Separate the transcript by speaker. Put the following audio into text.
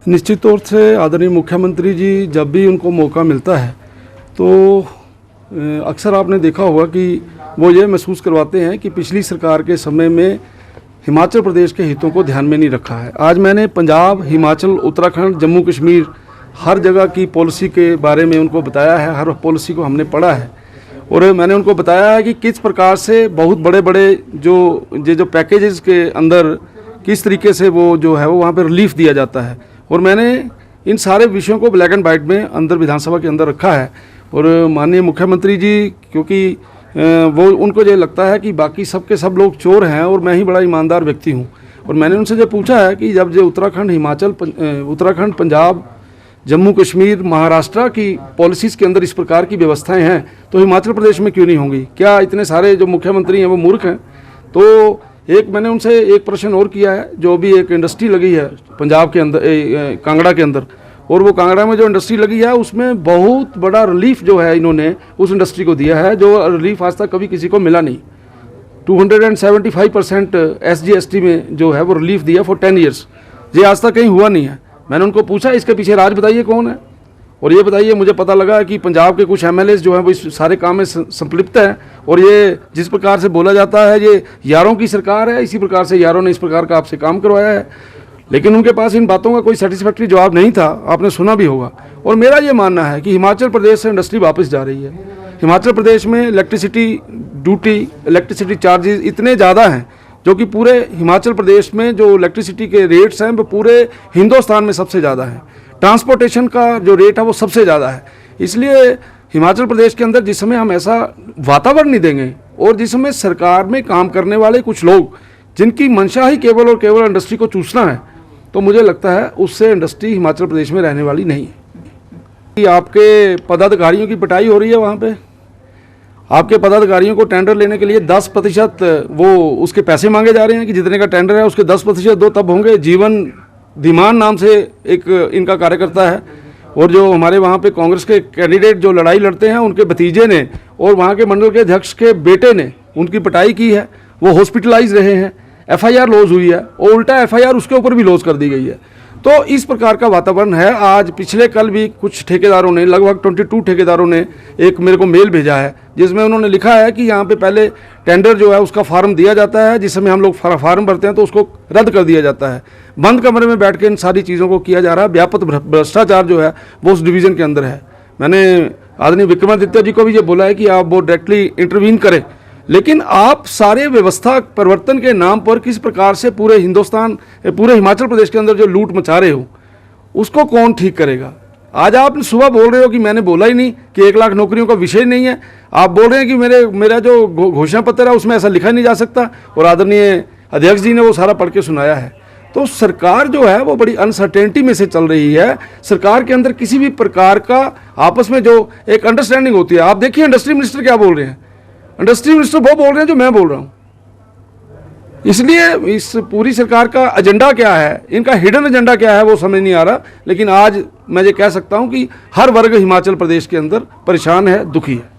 Speaker 1: निश्चित तौर से आदरणीय मुख्यमंत्री जी जब भी उनको मौका मिलता है तो अक्सर आपने देखा होगा कि वो ये महसूस करवाते हैं कि पिछली सरकार के समय में हिमाचल प्रदेश के हितों को ध्यान में नहीं रखा है। आज मैंने पंजाब, हिमाचल, उत्तराखंड, जम्मू कश्मीर हर जगह की पॉलिसी के बारे में उनको बताया है, हर पॉलिसी को हमने पढ़ा है और मैंने उनको बताया है कि किस प्रकार से बहुत बड़े बड़े जो पैकेजेस के अंदर किस तरीके से वो जो है वो वहाँ पर रिलीफ दिया जाता है। और मैंने इन सारे विषयों को ब्लैक एंड वाइट में अंदर विधानसभा के अंदर रखा है। और माननीय मुख्यमंत्री जी, क्योंकि वो उनको ये लगता है कि बाकी सबके सब लोग चोर हैं और मैं ही बड़ा ईमानदार व्यक्ति हूँ। और मैंने उनसे जो पूछा है कि जब जो उत्तराखंड, पंजाब, जम्मू कश्मीर, महाराष्ट्र की पॉलिसीज़ के अंदर इस प्रकार की व्यवस्थाएं हैं तो हिमाचल प्रदेश में क्यों नहीं होंगी? क्या इतने सारे जो मुख्यमंत्री हैं वो मूर्ख हैं? तो एक मैंने उनसे एक प्रश्न और किया है। जो भी एक इंडस्ट्री लगी है पंजाब के अंदर, कांगड़ा के अंदर, और वो कांगड़ा में जो इंडस्ट्री लगी है उसमें बहुत बड़ा रिलीफ जो है इन्होंने उस इंडस्ट्री को दिया है, जो रिलीफ आज तक कभी किसी को मिला नहीं। 275% SGST में जो है वो रिलीफ दिया फॉर 10 ईयर्स। ये आज तक कहीं हुआ नहीं है। मैंने उनको पूछा इसके पीछे राज बताइए कौन है, और ये बताइए। मुझे पता लगा कि पंजाब के कुछ MLAs जो हैं वो इस सारे काम में संपलिप्त हैं। और ये जिस प्रकार से बोला जाता है ये यारों की सरकार है, इसी प्रकार से यारों ने इस प्रकार का आपसे काम करवाया है, लेकिन उनके पास इन बातों का कोई सेटिस्फैक्ट्री जवाब नहीं था। आपने सुना भी होगा। और मेरा ये मानना है कि हिमाचल प्रदेश से इंडस्ट्री वापस जा रही है। हिमाचल प्रदेश में इलेक्ट्रिसिटी ड्यूटी, इलेक्ट्रिसिटी चार्जेस इतने ज़्यादा हैं जो कि पूरे हिमाचल प्रदेश में जो इलेक्ट्रिसिटी के रेट्स हैं वो पूरे हिंदुस्तान में सबसे ज़्यादा हैं। ट्रांसपोर्टेशन का जो रेट है वो सबसे ज़्यादा है। इसलिए हिमाचल प्रदेश के अंदर जिस समय हम ऐसा वातावरण नहीं देंगे और जिस समय सरकार में काम करने वाले कुछ लोग जिनकी मंशा ही केवल और केवल इंडस्ट्री को चूसना है, तो मुझे लगता है उससे इंडस्ट्री हिमाचल प्रदेश में रहने वाली नहीं है। आपके पदाधिकारियों की पिटाई हो रही है वहाँ पे। आपके पदाधिकारियों को टेंडर लेने के लिए 10% वो उसके पैसे मांगे जा रहे हैं कि जितने का टेंडर है उसके 10% दो तब होंगे। जीवन धीमान नाम से एक इनका कार्यकर्ता है, और जो हमारे वहाँ पे कांग्रेस के कैंडिडेट जो लड़ाई लड़ते हैं उनके भतीजे ने और वहाँ के मंडल के अध्यक्ष के बेटे ने उनकी पिटाई की है। वो हॉस्पिटलाइज रहे हैं, FIR लॉज हुई है और उल्टा FIR उसके ऊपर भी लॉज कर दी गई है। तो इस प्रकार का वातावरण है। आज पिछले कल भी कुछ ठेकेदारों ने, लगभग 22 ठेकेदारों ने एक मेरे को मेल भेजा है जिसमें उन्होंने लिखा है कि यहाँ पे पहले टेंडर जो है उसका फार्म दिया जाता है, जिस समय हम लोग फार्म भरते हैं तो उसको रद्द कर दिया जाता है। बंद कमरे में बैठ के इन सारी चीज़ों को किया जा रहा है। व्यापक भ्रष्टाचार जो है वो उस डिवीज़न के अंदर है। मैंने आदरणीय विक्रमादित्य जी को भी ये बोला है कि आप वो डायरेक्टली इंटरवीन करें, लेकिन आप सारे व्यवस्था परिवर्तन के नाम पर किस प्रकार से पूरे हिमाचल प्रदेश के अंदर जो लूट मचा रहे हो उसको कौन ठीक करेगा? आज आप सुबह बोल रहे हो कि मैंने बोला ही नहीं कि 1 लाख नौकरियों का विषय नहीं है। आप बोल रहे हैं कि मेरा जो घोषणा पत्र है उसमें ऐसा लिखा नहीं जा सकता, और आदरणीय अध्यक्ष जी ने वो सारा पढ़ के सुनाया है। तो सरकार जो है वो बड़ी अनसर्टेनिटी में से चल रही है। सरकार के अंदर किसी भी प्रकार का आपस में जो एक अंडरस्टैंडिंग होती है, आप देखिए इंडस्ट्री मिनिस्टर क्या बोल रहे हैं। इंडस्ट्री मिनिस्टर वो बोल रहे हैं जो मैं बोल रहा हूँ। इसलिए इस पूरी सरकार का एजेंडा क्या है, इनका हिडन एजेंडा क्या है वो समझ नहीं आ रहा। लेकिन आज मैं ये कह सकता हूँ कि हर वर्ग हिमाचल प्रदेश के अंदर परेशान है, दुखी है।